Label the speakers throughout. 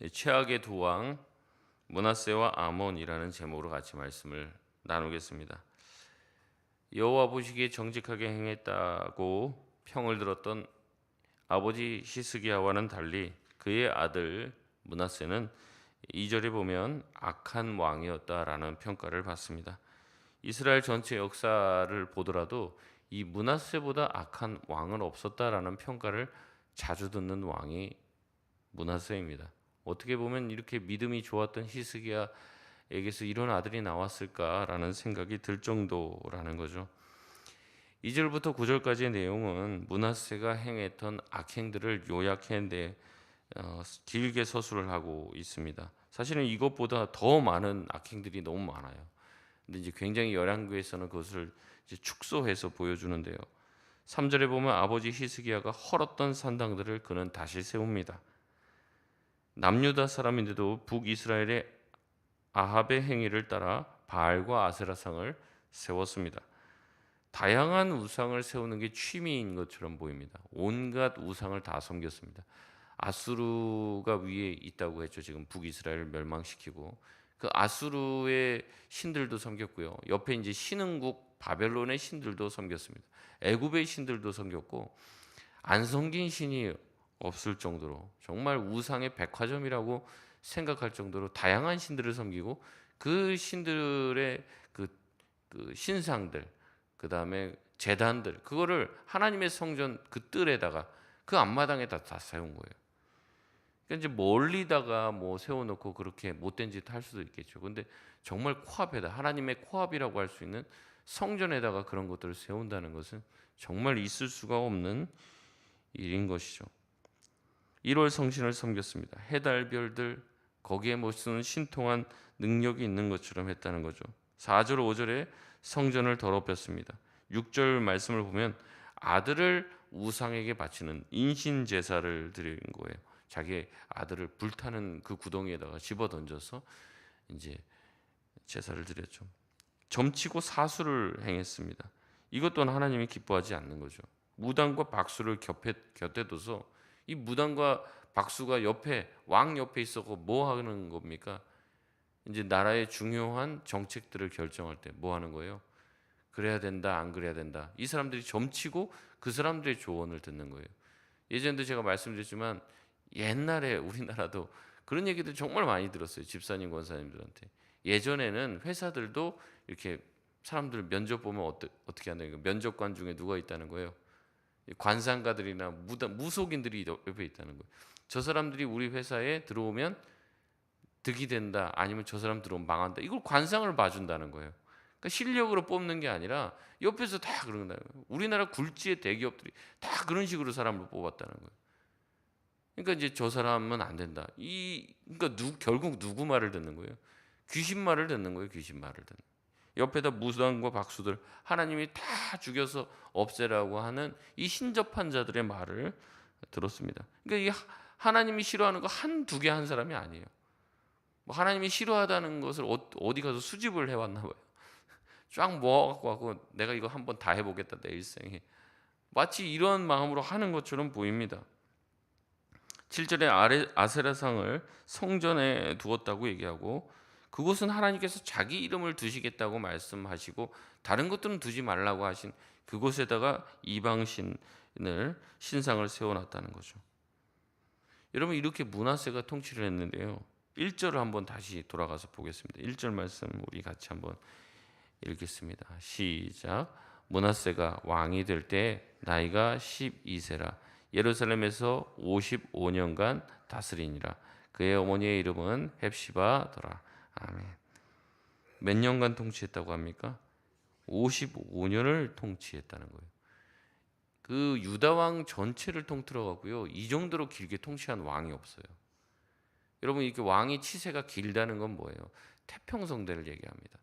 Speaker 1: 최악의 두 왕 므낫세와 아몬이라는 제목으로 같이 말씀을 나누겠습니다. 여호와 보시기에 정직하게 행했다고 평을 들었던 아버지 히스기야와는 달리 그의 아들 므낫세는 2절에 보면 악한 왕이었다라는 평가를 받습니다. 이스라엘 전체 역사를 보더라도 이 므낫세보다 악한 왕은 없었다라는 평가를 자주 듣는 왕이 므낫세입니다. 어떻게 보면 이렇게 믿음이 좋았던 히스기야에게서 이런 아들이 나왔을까라는 생각이 들 정도라는 거죠. 2절부터 9절까지의 내용은 므낫세가 행했던 악행들을 요약해 길게 서술을 하고 있습니다. 사실은 이것보다 더 많은 악행들이 너무 많아요. 근데 이제 굉장히 열왕기에서는 그것을 이제 축소해서 보여주는데요. 3절에 보면 아버지 히스기야가 헐었던 산당들을 그는 다시 세웁니다. 남유다 사람인데도 북이스라엘의 아합의 행위를 따라 바알과 아세라상을 세웠습니다. 다양한 우상을 세우는 게 취미인 것처럼 보입니다. 온갖 우상을 다 섬겼습니다. 아수르가 위에 있다고 했죠. 지금 북이스라엘을 멸망시키고 그 아수르의 신들도 섬겼고요. 옆에 이제 신흥국 바벨론의 신들도 섬겼습니다. 애굽의 신들도 섬겼고 안 섬긴 신이 없을 정도로 정말 우상의 백화점이라고 생각할 정도로 다양한 신들을 섬기고 그 신들의 그 신상들, 그 다음에 제단들, 그거를 하나님의 성전 그 뜰에다가 그 앞마당에다 다 세운 거예요. 그러니까 이제 멀리다가 뭐 세워놓고 그렇게 못된 짓 할 수도 있겠죠. 근데 정말 코앞에다 하나님의 코앞이라고 할 수 있는 성전에다가 그런 것들을 세운다는 것은 정말 있을 수가 없는 일인 것이죠. 1월 성신을 섬겼습니다. 해달별들 거기에 무슨 신통한 능력이 있는 것처럼 했다는 거죠. 4절 5절에 성전을 더럽혔습니다. 6절 말씀을 보면 아들을 우상에게 바치는 인신 제사를 드린 거예요. 자기 아들을 불타는 그 구덩이에다가 집어 던져서 이제 제사를 드렸죠. 점치고 사수를 행했습니다. 이것 또한 하나님이 기뻐하지 않는 거죠. 무당과 박수를 곁에 둬서 이 무당과 박수가 옆에 왕 옆에 있었고 뭐 하는 겁니까? 이제 나라의 중요한 정책들을 결정할 때 뭐 하는 거예요? 그래야 된다, 안 그래야 된다. 이 사람들이 점치고 그 사람들의 조언을 듣는 거예요. 예전에도 제가 말씀드렸지만 옛날에 우리나라도 그런 얘기들 정말 많이 들었어요. 집사님, 권사님들한테. 예전에는 회사들도 이렇게 사람들 면접 보면 어떻게 한다는 거예요? 면접관 중에 누가 있다는 거예요? 관상가들이나 무속인들이 옆에 있다는 거예요. 저 사람들이 우리 회사에 들어오면 득이 된다, 아니면 저 사람 들어오면 망한다. 이걸 관상을 봐준다는 거예요. 그러니까 실력으로 뽑는 게 아니라 옆에서 다 그런다는 거예요. 우리나라 굴지의 대기업들이 다 그런 식으로 사람을 뽑았다는 거예요. 그러니까 이제 저 사람은 안 된다. 그러니까 결국 누구 말을 듣는 거예요? 귀신 말을 듣는 거예요. 귀신 말을 듣는. 옆에다 무당과 박수들 하나님이 다 죽여서 없애라고 하는 이 신접한 자들의 말을 들었습니다. 그러니까 이 하나님이 싫어하는 거 한두 개 한 사람이 아니에요. 뭐 하나님이 싫어하다는 것을 어디 가서 수집을 해왔나 봐요. 쫙 모아갖고 하고 내가 이거 한번 다 해보겠다 내 일생에. 마치 이런 마음으로 하는 것처럼 보입니다. 7절에 아세라상을 성전에 두었다고 얘기하고 그곳은 하나님께서 자기 이름을 두시겠다고 말씀하시고 다른 것들은 두지 말라고 하신 그곳에다가 이방신을 신상을 세워놨다는 거죠. 여러분 이렇게 므낫세가 통치를 했는데요. 1절을 한번 다시 돌아가서 보겠습니다. 1절 말씀 우리 같이 한번 읽겠습니다. 시작. 므낫세가 왕이 될 때 나이가 12세라 예루살렘에서 55년간 다스리니라. 그의 어머니의 이름은 헵시바더라. 아멘. 몇 년간 통치했다고 합니까? 55년을 통치했다는 거예요. 그 유다 왕 전체를 통틀어 갖고요. 이 정도로 길게 통치한 왕이 없어요. 여러분 이렇게 왕이 치세가 길다는 건 뭐예요? 태평성대를 얘기합니다.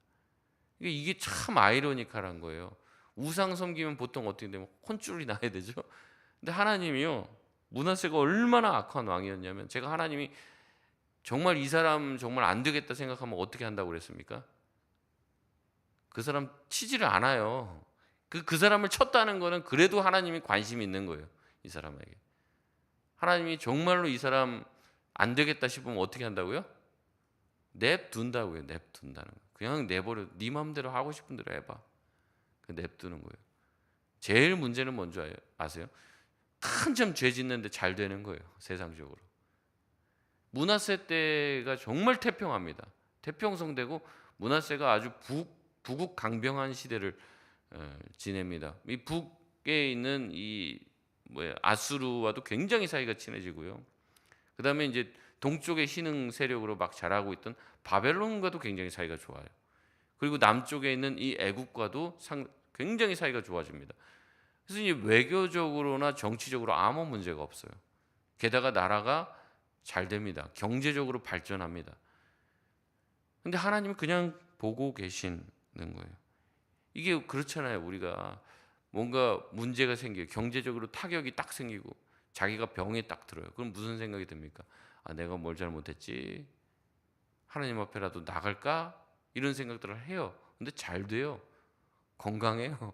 Speaker 1: 이게 참 아이러니컬한 거예요. 우상 섬기면 보통 어떻게 되면 혼쭐이 나야 되죠. 근데 하나님이요. 므낫세가 얼마나 악한 왕이었냐면 제가 하나님이 정말 이 사람 정말 안 되겠다 생각하면 어떻게 한다고 그랬습니까? 그 사람 치지를 않아요. 그 사람을 쳤다는 거는 그래도 하나님이 관심이 있는 거예요. 이 사람에게. 하나님이 정말로 이 사람 안 되겠다 싶으면 어떻게 한다고요? 냅둔다고요. 냅둔다는 거. 그냥 내버려. 네 마음대로 하고 싶은 대로 해봐. 그 냅두는 거예요. 제일 문제는 뭔지 아세요? 한참 죄 짓는데 잘 되는 거예요. 세상적으로. 므낫세 때가 정말 태평합니다. 태평성되고 므낫세가 아주 부국강병한 시대를 지냅니다. 이 북에 있는 이 아수르와도 굉장히 사이가 친해지고요. 그다음에 이제 동쪽의 신흥 세력으로 막 자라고 있던 바벨론과도 굉장히 사이가 좋아요. 그리고 남쪽에 있는 이 애국과도 굉장히 사이가 좋아집니다. 그래서 이 외교적으로나 정치적으로 아무 문제가 없어요. 게다가 나라가 잘 됩니다. 경제적으로 발전합니다. 근데 하나님은 그냥 보고 계시는 거예요. 이게 그렇잖아요. 우리가 뭔가 문제가 생겨요. 경제적으로 타격이 딱 생기고 자기가 병에 딱 들어요. 그럼 무슨 생각이 듭니까? 아, 내가 뭘 잘못했지? 하나님 앞에라도 나갈까? 이런 생각들을 해요. 근데 잘 돼요. 건강해요.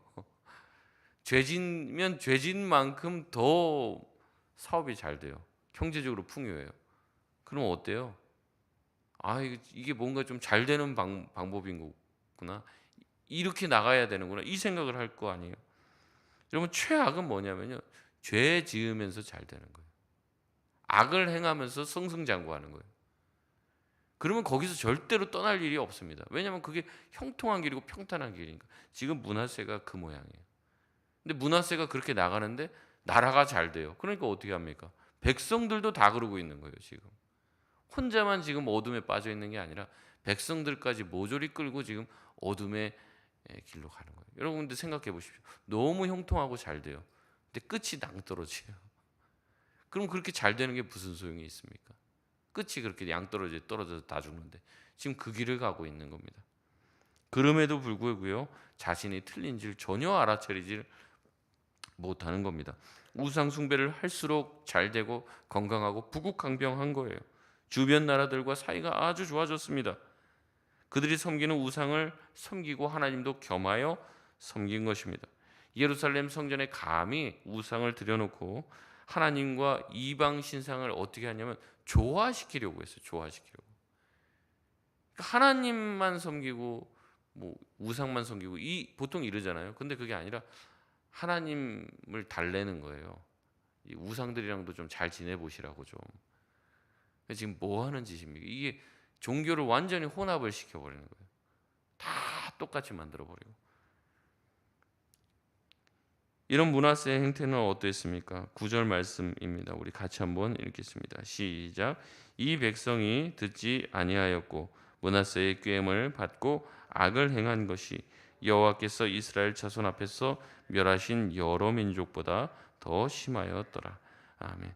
Speaker 1: 죄진면 죄진 만큼 더 사업이 잘 돼요. 경제적으로 풍요해요. 그럼 어때요? 아, 이게 뭔가 좀 잘 되는 방법인 거구나. 이렇게 나가야 되는구나. 이 생각을 할 거 아니에요. 여러분, 최악은 뭐냐면요. 죄 지으면서 잘 되는 거예요. 악을 행하면서 승승장구하는 거예요. 그러면 거기서 절대로 떠날 일이 없습니다. 왜냐하면 그게 형통한 길이고 평탄한 길이니까. 지금 므낫세가 그 모양이에요. 근데 므낫세가 그렇게 나가는데 나라가 잘 돼요. 그러니까 어떻게 합니까? 백성들도 다 그러고 있는 거예요. 지금 혼자만 지금 어둠에 빠져 있는 게 아니라 백성들까지 모조리 끌고 지금 어둠의 길로 가는 거예요. 여러분들 생각해 보십시오. 너무 형통하고 잘 돼요. 근데 끝이 낭떠러지예요. 그럼 그렇게 잘 되는 게 무슨 소용이 있습니까? 끝이 그렇게 떨어져서 다 죽는데 지금 그 길을 가고 있는 겁니다. 그럼에도 불구하고요, 자신이 틀린지를 전혀 알아차리지 못하는 겁니다. 우상 숭배를 할수록 잘 되고 건강하고 부국강병한 거예요. 주변 나라들과 사이가 아주 좋아졌습니다. 그들이 섬기는 우상을 섬기고 하나님도 겸하여 섬긴 것입니다. 예루살렘 성전에 감히 우상을 들여놓고 하나님과 이방 신상을 어떻게 하냐면 조화시키려고 했어요. 조화시키려고. 그러니까 하나님만 섬기고 뭐 우상만 섬기고 보통 이러잖아요. 근데 그게 아니라 하나님을 달래는 거예요. 이 우상들이랑도 좀 잘 지내보시라고 좀. 지금 뭐 하는 짓입니까? 이게 종교를 완전히 혼합을 시켜버리는 거예요. 다 똑같이 만들어버리고. 이런 므낫세의 행태는 어땠습니까? 9절 말씀입니다. 우리 같이 한번 읽겠습니다. 시작. 이 백성이 듣지 아니하였고 므낫세의 꾀임을 받고 악을 행한 것이 여호와께서 이스라엘 자손 앞에서 멸하신 여러 민족보다 더 심하였더라. 아멘.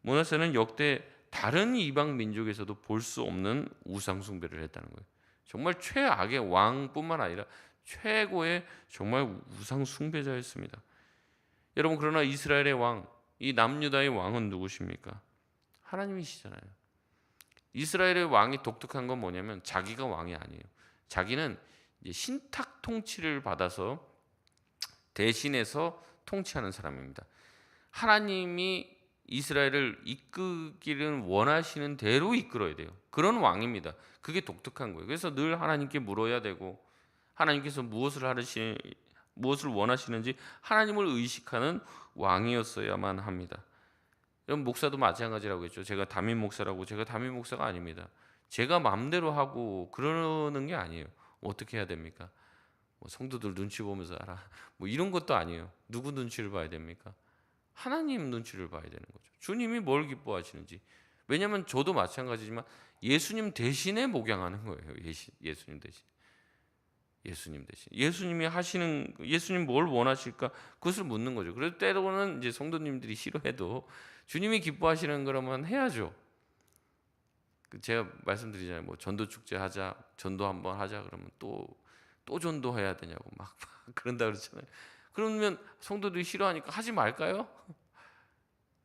Speaker 1: 므낫세는 역대 다른 이방 민족에서도 볼 수 없는 우상 숭배를 했다는 거예요. 정말 최악의 왕뿐만 아니라 최고의 정말 우상 숭배자였습니다. 여러분, 그러나 이스라엘의 왕, 이 남유다의 왕은 누구십니까? 하나님이시잖아요. 이스라엘의 왕이 독특한 건 뭐냐면 자기가 왕이 아니에요. 자기는 이제 신탁 통치를 받아서 대신해서 통치하는 사람입니다. 하나님이 이스라엘을 이끄기를 원하시는 대로 이끌어야 돼요. 그런 왕입니다. 그게 독특한 거예요. 그래서 늘 하나님께 물어야 되고 하나님께서 무엇을 원하시는지 하나님을 의식하는 왕이었어야만 합니다. 여러분, 목사도 마찬가지라고 했죠. 제가 담임 목사라고. 제가 담임 목사가 아닙니다. 제가 마음대로 하고 그러는 게 아니에요. 어떻게 해야 됩니까? 뭐 성도들 눈치 보면서 알아. 뭐 이런 것도 아니에요. 누구 눈치를 봐야 됩니까? 하나님 눈치를 봐야 되는 거죠. 주님이 뭘 기뻐하시는지. 왜냐하면 저도 마찬가지지만 예수님 대신에 목양하는 거예요. 예수님 대신. 예수님 대신. 예수님 뭘 원하실까? 그것을 묻는 거죠. 그래도 때로는 이제 성도님들이 싫어해도 주님이 기뻐하시는 거라면 해야죠. 제가 말씀드리잖아요. 뭐 전도 축제 하자, 전도 한번 하자 그러면 또 전도해야 되냐고 막 그런다 그러잖아요. 그러면 성도들이 싫어하니까 하지 말까요?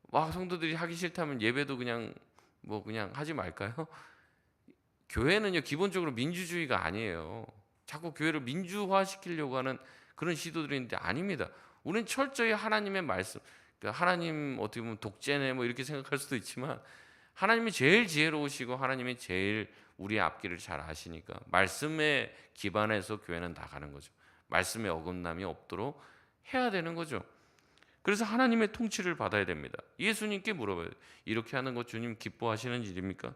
Speaker 1: 와, 성도들이 하기 싫다면 예배도 그냥 하지 말까요? 교회는요, 기본적으로 민주주의가 아니에요. 자꾸 교회를 민주화시키려고 하는 그런 시도들이 있는데 아닙니다. 우리는 철저히 하나님의 말씀, 그러니까 하나님 어떻게 보면 독재네 뭐 이렇게 생각할 수도 있지만 하나님이 제일 지혜로우시고 하나님이 제일 우리의 앞길을 잘 아시니까 말씀에 기반해서 교회는 나가는 거죠. 말씀에 어긋남이 없도록 해야 되는 거죠. 그래서 하나님의 통치를 받아야 됩니다. 예수님께 물어봐요. 이렇게 하는 것 주님 기뻐하시는 일입니까?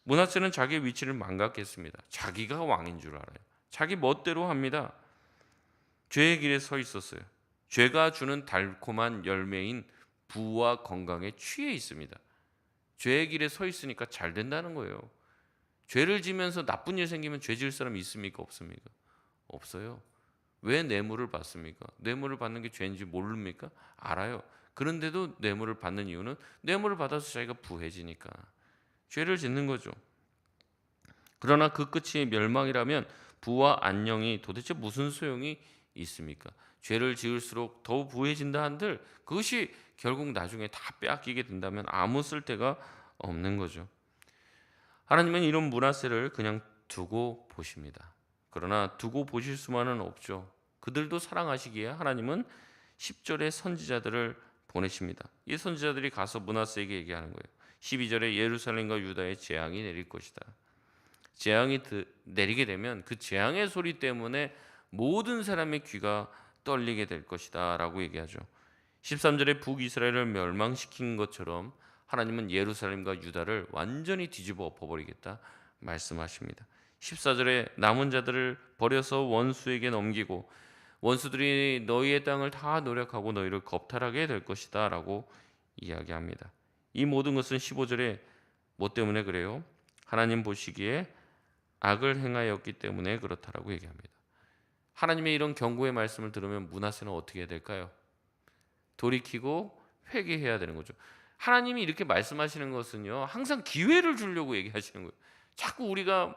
Speaker 1: 므낫세는 자기의 위치를 망각했습니다. 자기가 왕인 줄 알아요. 자기 멋대로 합니다. 죄의 길에 서 있었어요. 죄가 주는 달콤한 열매인 부와 건강에 취해 있습니다. 죄의 길에 서 있으니까 잘 된다는 거예요. 죄를 지면서 나쁜 일 생기면 죄 지을 사람이 있습니까? 없습니까? 없어요. 왜 뇌물을 받습니까? 뇌물을 받는 게 죄인지 모릅니까? 알아요. 그런데도 뇌물을 받는 이유는 뇌물을 받아서 자기가 부해지니까 죄를 짓는 거죠. 그러나 그 끝이 멸망이라면 부와 안녕이 도대체 무슨 소용이 있습니까? 죄를 지을수록 더욱 부해진다 한들 그것이 결국 나중에 다 빼앗기게 된다면 아무 쓸데가 없는 거죠. 하나님은 이런 므낫세를 그냥 두고 보십니다. 그러나 두고 보실 수만은 없죠. 그들도 사랑하시기에 하나님은 10절에 선지자들을 보내십니다. 이 선지자들이 가서 므낫세에게 얘기하는 거예요. 12절에 예루살렘과 유다에 재앙이 내릴 것이다. 재앙이 내리게 되면 그 재앙의 소리 때문에 모든 사람의 귀가 떨리게 될 것이다 라고 얘기하죠. 13절에 북이스라엘을 멸망시킨 것처럼 하나님은 예루살렘과 유다를 완전히 뒤집어 엎어버리겠다 말씀하십니다. 14절에 남은 자들을 버려서 원수에게 넘기고 원수들이 너희의 땅을 다 노력하고 너희를 겁탈하게 될 것이다 라고 이야기합니다. 이 모든 것은 15절에 뭐 때문에 그래요? 하나님 보시기에 악을 행하였기 때문에 그렇다라고 얘기합니다. 하나님의 이런 경고의 말씀을 들으면 므낫세는 어떻게 해야 될까요? 돌이키고 회개해야 되는 거죠. 하나님이 이렇게 말씀하시는 것은요, 항상 기회를 주려고 얘기하시는 거예요. 자꾸 우리가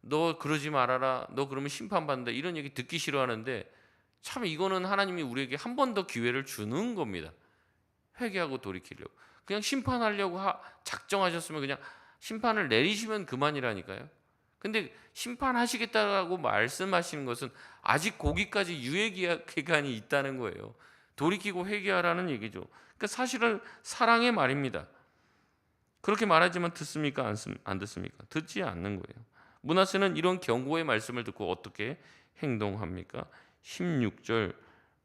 Speaker 1: 너 그러지 말아라, 너 그러면 심판받는다 이런 얘기 듣기 싫어하는데 참 이거는 하나님이 우리에게 한 번 더 기회를 주는 겁니다. 회개하고 돌이키려고. 그냥 심판하려고 작정하셨으면 그냥 심판을 내리시면 그만이라니까요. 근데 심판하시겠다고 말씀하시는 것은 아직 거기까지 유예 기간이 있다는 거예요. 돌이키고 회개하라는 얘기죠. 그러니까 사실은 사랑의 말입니다. 그렇게 말하지만 듣습니까? 안 듣습니까? 듣지 않는 거예요. 므낫세는 이런 경고의 말씀을 듣고 어떻게 행동합니까? 16절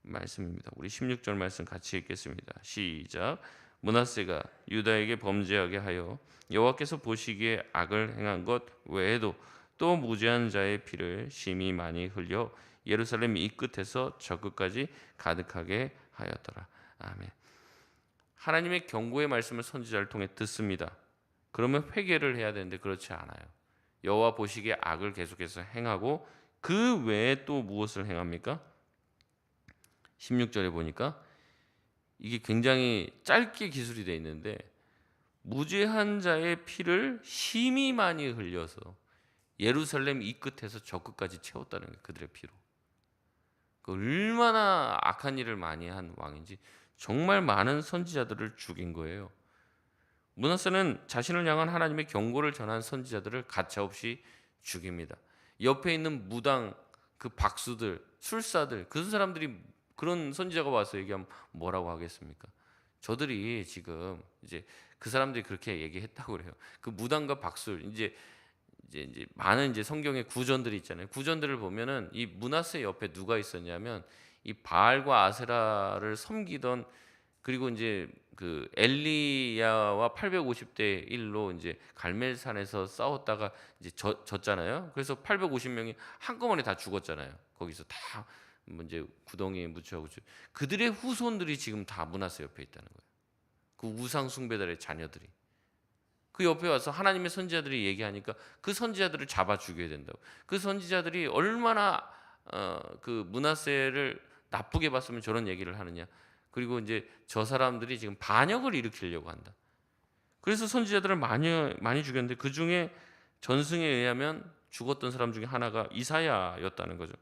Speaker 1: 말씀입니다. 우리 16절 말씀 같이 읽겠습니다. 시작. 므낫세가 유다에게 범죄하게 하여 여호와께서 보시기에 악을 행한 것 외에도 또 무죄한 자의 피를 심히 많이 흘려 예루살렘 이 끝에서 저 끝까지 가득하게 하였더라. 아멘. 하나님의 경고의 말씀을 선지자를 통해 듣습니다. 그러면 회개를 해야 되는데 그렇지 않아요. 여호와 보시기에 악을 계속해서 행하고 그 외에 또 무엇을 행합니까? 16절에 보니까 이게 굉장히 짧게 기술이 되어 있는데 무죄한 자의 피를 심히 많이 흘려서 예루살렘 이 끝에서 저 끝까지 채웠다는 거예요. 그들의 피로. 얼마나 악한 일을 많이 한 왕인지 정말 많은 선지자들을 죽인 거예요. 므낫세는 자신을 향한 하나님의 경고를 전한 선지자들을 가차없이 죽입니다. 옆에 있는 무당, 그 박수들, 술사들, 그 사람들이 그런 선지자가 와서 얘기하면 뭐라고 하겠습니까? 저들이 지금 이제 그 사람들이 그렇게 얘기했다고 그래요. 그 무당과 박술 이제 많은 이제 성경의 구전들이 있잖아요. 구전들을 보면은 이 므낫세 옆에 누가 있었냐면 이 바알과 아세라를 섬기던 그리고 이제 그 엘리야와 850대 1로 이제 갈멜산에서 싸웠다가 이제 졌잖아요. 그래서 850명이 한꺼번에 다 죽었잖아요. 거기서 다 이제 구덩이에 묻혀가고 그들의 후손들이 지금 다 므낫세 옆에 있다는 거예요. 그 우상 숭배들의 자녀들이. 그 옆에 와서 하나님의 선지자들이 얘기하니까 그 선지자들을 잡아 죽여야 된다고. 그 선지자들이 얼마나 그 므낫세를 나쁘게 봤으면 저런 얘기를 하느냐. 그리고 이제 저 사람들이 지금 반역을 일으키려고 한다. 그래서 선지자들을 많이 죽였는데 그 중에 전승에 의하면 죽었던 사람 중에 하나가 이사야였다는 거죠.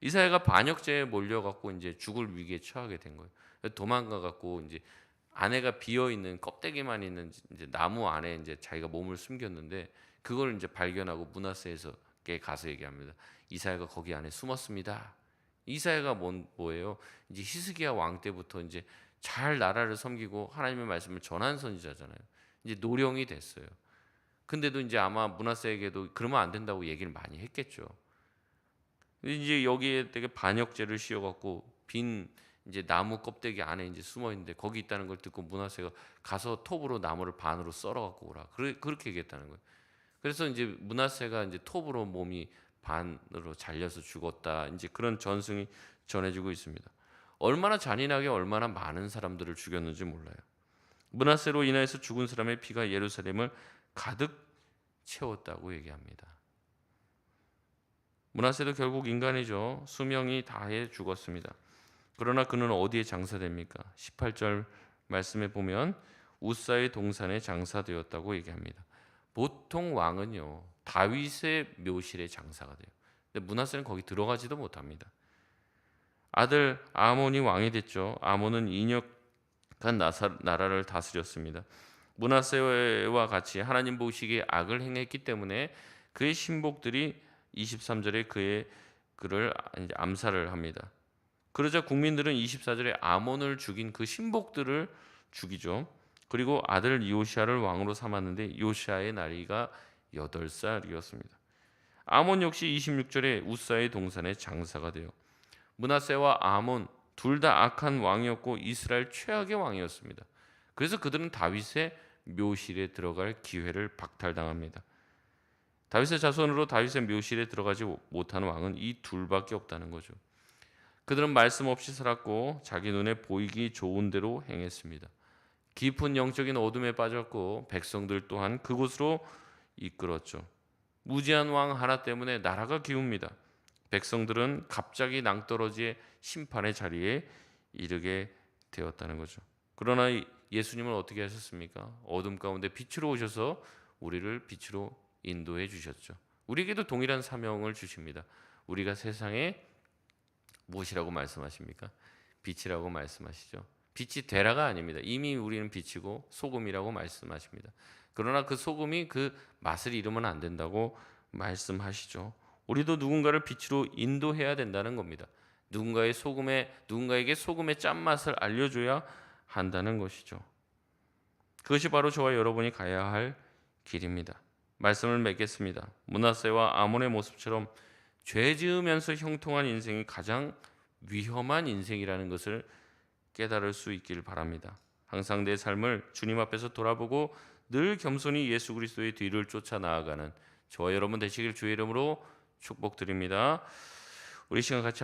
Speaker 1: 이사야가 반역죄에 몰려갖고 이제 죽을 위기에 처하게 된 거예요. 도망가 갖고 이제 아내가 비어 있는 껍데기만 있는 이제 나무 안에 이제 자기가 몸을 숨겼는데 그걸 이제 발견하고 므낫세에게 가서 얘기합니다. 이사야가 거기 안에 숨었습니다. 이사야가 뭐예요? 이제 히스기야 왕 때부터 이제 잘 나라를 섬기고 하나님의 말씀을 전한 선지자잖아요. 이제 노령이 됐어요. 근데도 이제 아마 므낫세에게도 그러면 안 된다고 얘기를 많이 했겠죠. 이제 여기에 되게 반역죄를 씌워 갖고 빈 이제 나무 껍데기 안에 이제 숨어 있는데 거기 있다는 걸 듣고 므낫세가 가서 톱으로 나무를 반으로 썰어 갖고 오라. 그렇게 얘기했다는 거예요. 그래서 이제 므낫세가 이제 톱으로 몸이 반으로 잘려서 죽었다. 이제 그런 전승이 전해지고 있습니다. 얼마나 잔인하게 얼마나 많은 사람들을 죽였는지 몰라요. 므낫세로 인하여서 죽은 사람의 피가 예루살렘을 가득 채웠다고 얘기합니다. 므낫세도 결국 인간이죠. 수명이 다해 죽었습니다. 그러나 그는 어디에 장사됩니까? 18절 말씀에 보면 우사의 동산에 장사되었다고 얘기합니다. 보통 왕은요 다윗의 묘실에 장사가 돼요. 근데 므낫세는 거기 들어가지도 못합니다. 아들 아몬이 왕이 됐죠. 아몬은 2년간 나라를 다스렸습니다. 므낫세와 같이 하나님 보시기에 악을 행했기 때문에 그의 신복들이 23절에 그를 이제 암살을 합니다. 그러자 국민들은 24절에 아몬을 죽인 그 신복들을 죽이죠. 그리고 아들 요시아를 왕으로 삼았는데 요시아의 나이가 8살이었습니다. 아몬 역시 26절에 우사의 동산에 장사가 돼요. 므낫세와 아몬 둘 다 악한 왕이었고 이스라엘 최악의 왕이었습니다. 그래서 그들은 다윗의 묘실에 들어갈 기회를 박탈당합니다. 다윗의 자손으로 다윗의 묘실에 들어가지 못하는 왕은 이 둘밖에 없다는 거죠. 그들은 말씀 없이 살았고 자기 눈에 보이기 좋은 대로 행했습니다. 깊은 영적인 어둠에 빠졌고 백성들 또한 그곳으로 이끌었죠. 무지한 왕 하나 때문에 나라가 기웁니다. 백성들은 갑자기 낭떠러지의 심판의 자리에 이르게 되었다는 거죠. 그러나 예수님은 어떻게 하셨습니까? 어둠 가운데 빛으로 오셔서 우리를 빛으로 인도해 주셨죠. 우리에게도 동일한 사명을 주십니다. 우리가 세상에 무엇이라고 말씀하십니까? 빛이라고 말씀하시죠. 빛이 되라가 아닙니다. 이미 우리는 빛이고 소금이라고 말씀하십니다. 그러나 그 소금이 그 맛을 잃으면 안 된다고 말씀하시죠. 우리도 누군가를 빛으로 인도해야 된다는 겁니다. 누군가에게 소금의 짠맛을 알려줘야 한다는 것이죠. 그것이 바로 저와 여러분이 가야 할 길입니다. 말씀을 맺겠습니다. 므낫세와 아몬의 모습처럼 죄 지으면서 형통한 인생이 가장 위험한 인생이라는 것을 깨달을 수 있길 바랍니다. 항상 내 삶을 주님 앞에서 돌아보고 늘 겸손히 예수 그리스도의 뒤를 쫓아 나아가는 저와 여러분 되시길 주의 이름으로 축복드립니다. 우리 시간 같이